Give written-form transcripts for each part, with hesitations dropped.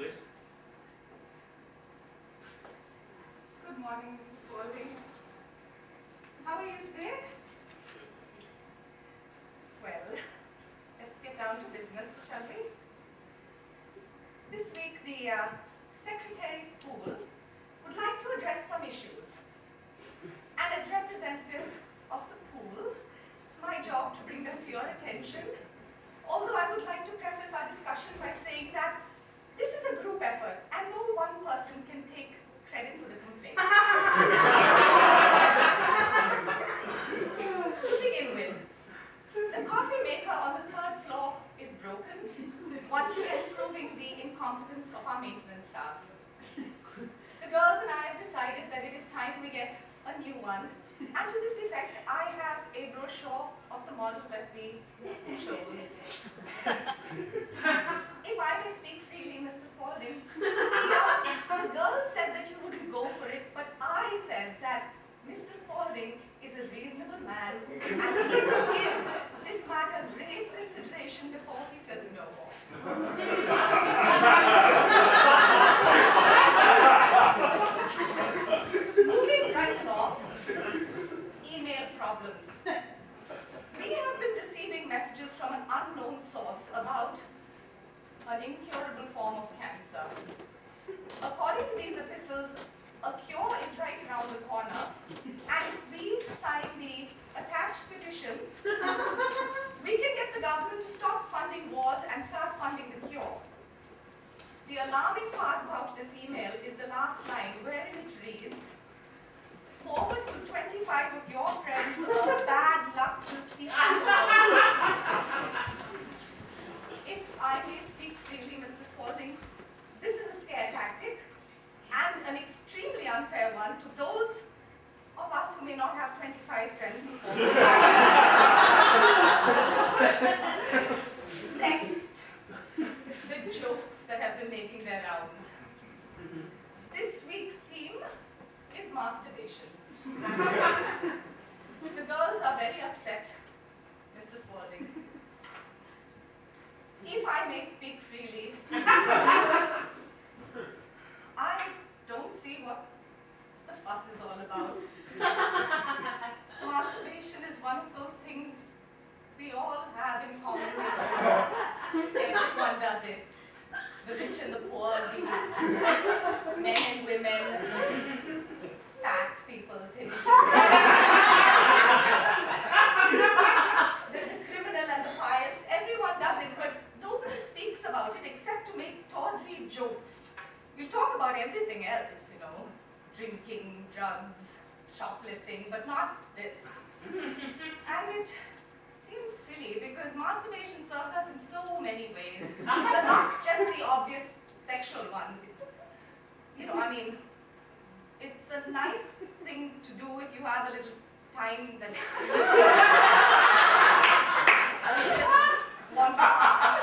please. Good morning, Mrs. Spaulding. How are you today? Well, let's get down to business, shall we? This week, the Secretary's Pool would like to address some issues. And as representative of the pool, it's my job to bring them to your attention. Although I would like to preface our discussion by saying that this is a group effort and no one person can take credit for the complaints. To begin with, the coffee maker on the third floor is broken, once again proving the incompetence of our maintenance staff. The girls and I have decided that it is time we get a new one, and to this effect, I have a brochure of the model that we chose. If I may speak freely, Mr. Spaulding, the girls said that you wouldn't go for it, but I said that Mr. Spaulding is a reasonable man, and he will give this matter grave consideration before he says no more. Moving right along, email problems. We have been receiving messages from an unknown source about an incurable form of cancer. According to these epistles, a cure is right around the corner, and if we sign the attached petition, we can get the government to stop funding wars and start funding the cure. The alarming part about this email is the last line, wherein it reads, "Forward to 25 of your friends or bad luck will see you." If I may speak freely, Mr. Spaulding, this is a scare tactic and an extremely unfair one to those of us who may not have 25 friends who fall. Next, the jokes that have been making their rounds. This week's theme is masturbation. The girls are very upset, Mr. Spaulding. If I may speak freely, I don't see what the fuss is all about. Masturbation is one of those things we all have in common. Everyone does it. The rich and the poor, the men and women, fat people, the criminal and the pious, everyone does it, but nobody speaks about it except to make tawdry jokes. We'll talk about everything else, drinking, drugs, shoplifting, but not this. And it seems silly because masturbation serves us in so many ways. But not just the obvious sexual ones. It's a nice thing to do if you have a little time that you just want to pass.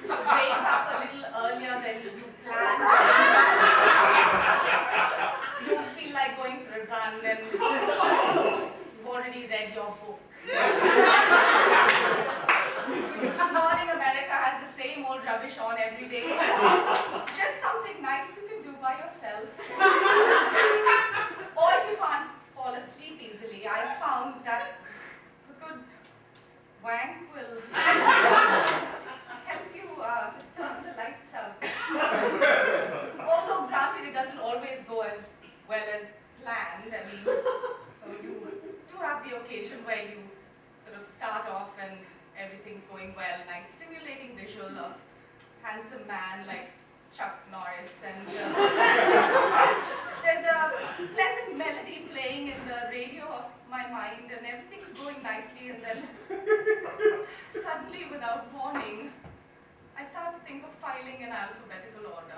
Wake up a little earlier than you planned. You don't feel like going for a run and you've already read your book. Good Morning America has the same old rubbish on every day. Just something nice you can do by yourself. Or if you can't fall asleep easily, I found that a good wank will help you to turn the lights out. Although granted, it doesn't always go as well as planned. You do have the occasion where you sort of start off and everything's going well, nice stimulating visual of handsome man like Chuck Norris, and there's a pleasant melody playing in the radio of my mind, and everything's going nicely, and then suddenly, without warning, I start to think of filing in alphabetical order,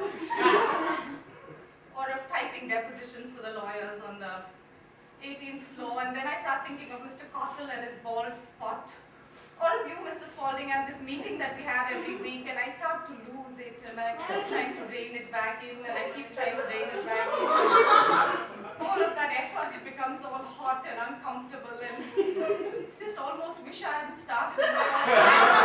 or of typing depositions for the lawyers on the 18th floor, and then I start thinking of Mr. Kossel and his bald spot, or of you, Mr. Spaulding, and this meeting that we have every week, and I start to lose it, and I keep trying to rein it back in, and I keep trying to rein it back in. All of that effort, it becomes all hot and uncomfortable, and just almost wish I hadn't started in the first place.